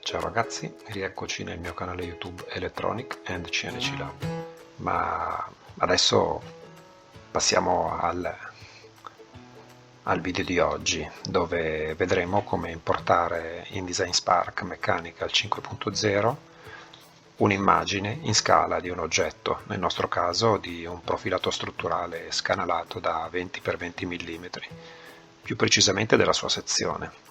Ciao ragazzi, rieccoci nel mio canale YouTube Electronic and CNC Lab. Ma adesso passiamo al video di oggi, dove vedremo come importare in Design Spark Mechanical 5.0 un'immagine in scala di un oggetto, nel nostro caso di un profilato strutturale scanalato da 20x20 mm, più precisamente della sua sezione.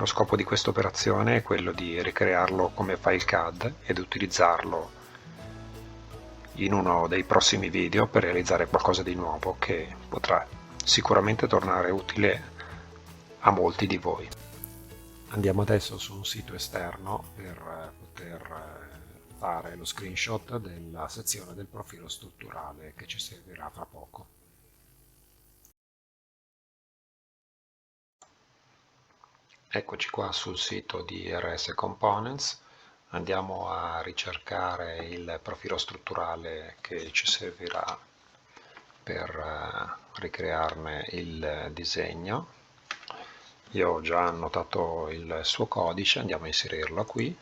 Lo scopo di questa operazione è quello di ricrearlo come file CAD ed utilizzarlo in uno dei prossimi video per realizzare qualcosa di nuovo che potrà sicuramente tornare utile a molti di voi. Andiamo adesso su un sito esterno per poter fare lo screenshot della sezione del profilo strutturale che ci servirà fra poco. Eccoci qua sul sito di RS Components, andiamo a ricercare il profilo strutturale che ci servirà per ricrearne il disegno. Io ho già annotato il suo codice, andiamo a inserirlo qui,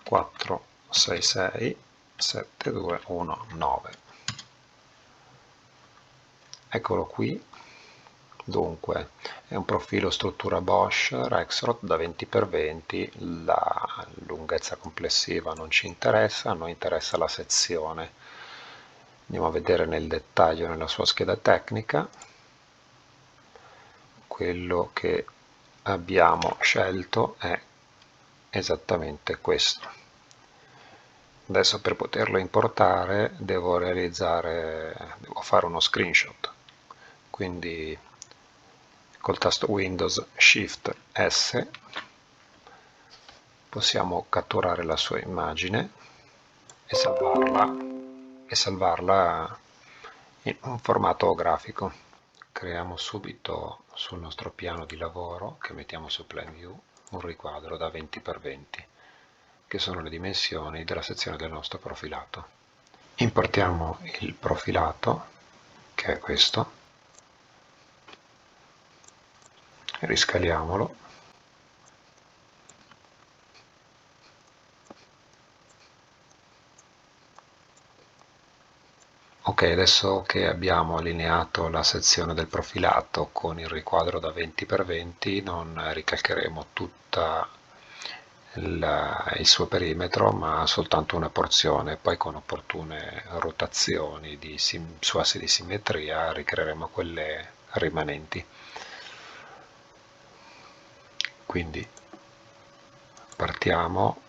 466 7219. Eccolo qui. Dunque, è un profilo struttura Bosch Rexroth da 20x20, la lunghezza complessiva non ci interessa, a noi interessa la sezione. Andiamo a vedere nel dettaglio nella sua scheda tecnica. Quello che abbiamo scelto è esattamente questo. Adesso per poterlo importare devo fare uno screenshot, quindi col tasto Windows Shift S possiamo catturare la sua immagine e salvarla in un formato grafico. Creiamo subito sul nostro piano di lavoro, che mettiamo su Plan View, un riquadro da 20x20, che sono le dimensioni della sezione del nostro profilato. Importiamo il profilato, che è questo, riscaliamolo. Ok, adesso che abbiamo allineato la sezione del profilato con il riquadro da 20x20, non ricalcheremo tutto il suo perimetro, ma soltanto una porzione. Poi con opportune rotazioni su assi di simmetria ricreeremo quelle rimanenti. Quindi partiamo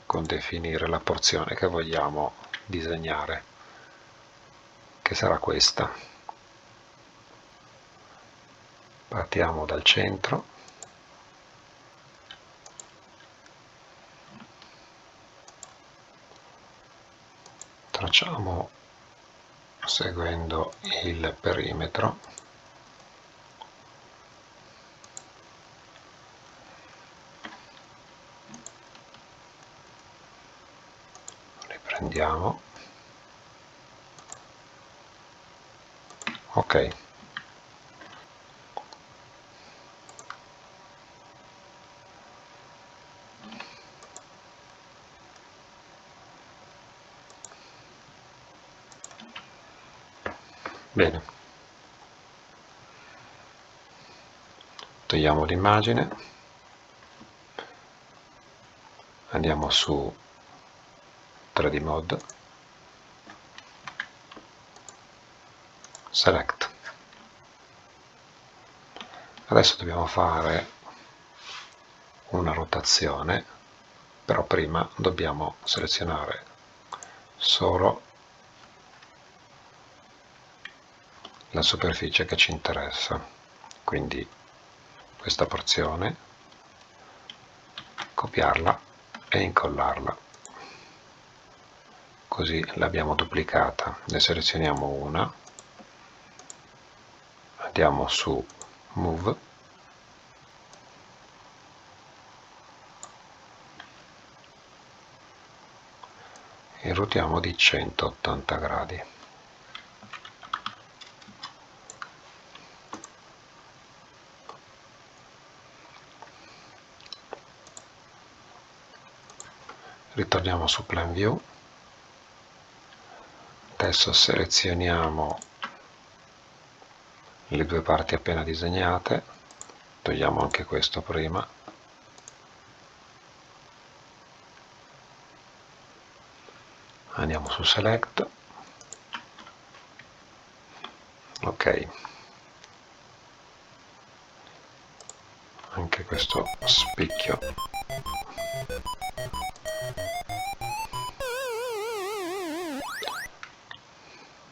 con definire la porzione che vogliamo disegnare, che sarà questa. Partiamo dal centro, tracciamo seguendo il perimetro, riprendiamo, ok. Bene, togliamo l'immagine, andiamo su 3D Mode, Select. Adesso dobbiamo fare una rotazione, però prima dobbiamo selezionare solo la superficie che ci interessa, quindi questa porzione, copiarla e incollarla, così l'abbiamo duplicata. Ne selezioniamo una, andiamo su Move, e ruotiamo di 180 gradi. ritorniamo su Plan View, adesso selezioniamo le due parti appena disegnate, togliamo anche questo prima, andiamo su Select, ok, anche questo spicchio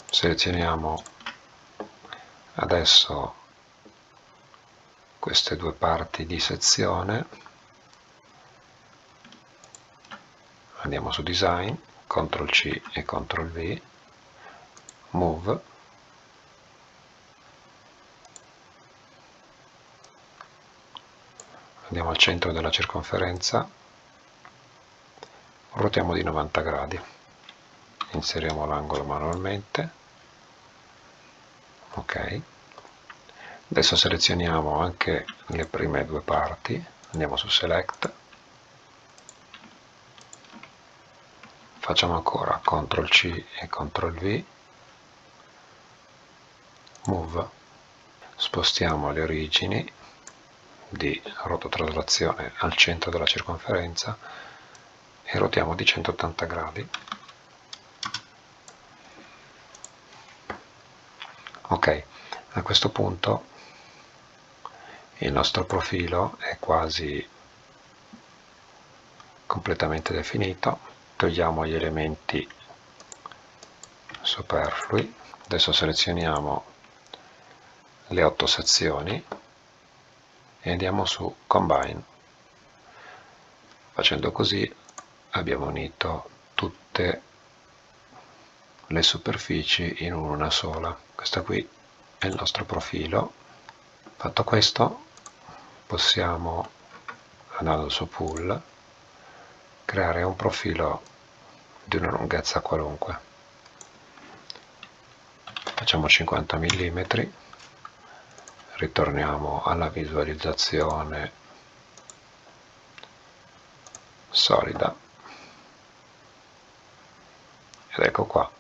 selezioniamo adesso queste due parti di sezione, andiamo su Design, CTRL C e CTRL V, Move, andiamo al centro della circonferenza, ruotiamo di 90 gradi, inseriamo l'angolo manualmente, ok. Adesso selezioniamo anche le prime due parti, andiamo su Select, facciamo ancora CTRL C e CTRL V, Move, spostiamo le origini di rototraslazione al centro della circonferenza e ruotiamo di 180 gradi. Ok, a questo punto il nostro profilo è quasi completamente definito, togliamo gli elementi superflui, adesso selezioniamo le 8 sezioni e andiamo su Combine. Facendo così abbiamo unito tutte le superfici in una sola. Questo qui è il nostro profilo. Fatto questo, possiamo, andando su Pool, creare un profilo di una lunghezza qualunque. Facciamo 50 mm, ritorniamo alla visualizzazione solida ed ecco qua.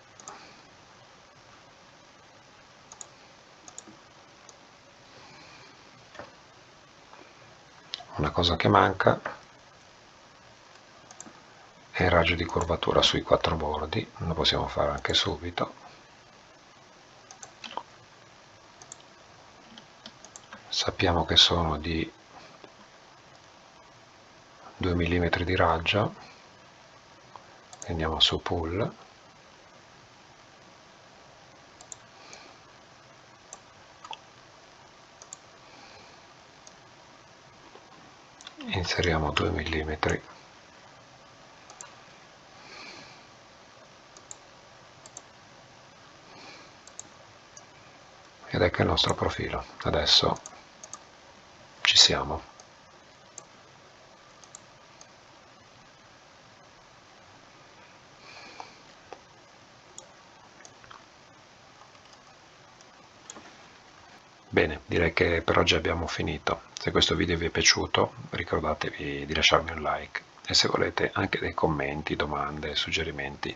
Una cosa che manca è il raggio di curvatura sui 4 bordi, lo possiamo fare anche subito. Sappiamo che sono di 2 mm di raggio, andiamo su Pool, inseriamo 2 mm ed ecco il nostro profilo. Adesso ci siamo. Bene, direi che per oggi abbiamo finito. Se questo video vi è piaciuto, ricordatevi di lasciarmi un like e se volete anche dei commenti, domande, suggerimenti,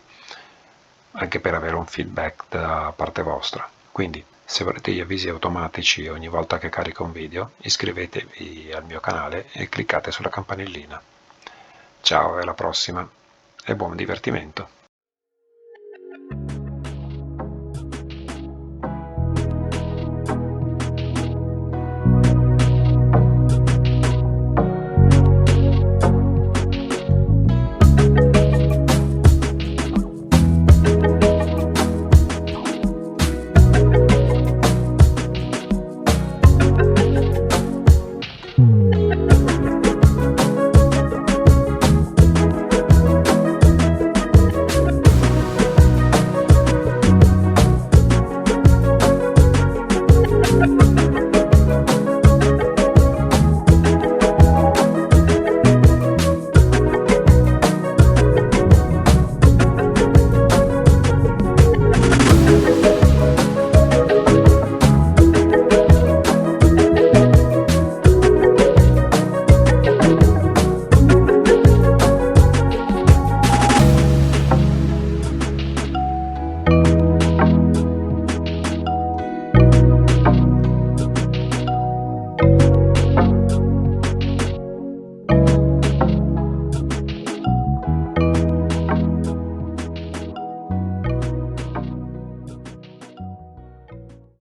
anche per avere un feedback da parte vostra. Quindi, se volete gli avvisi automatici ogni volta che carico un video, iscrivetevi al mio canale e cliccate sulla campanellina. Ciao e alla prossima e buon divertimento!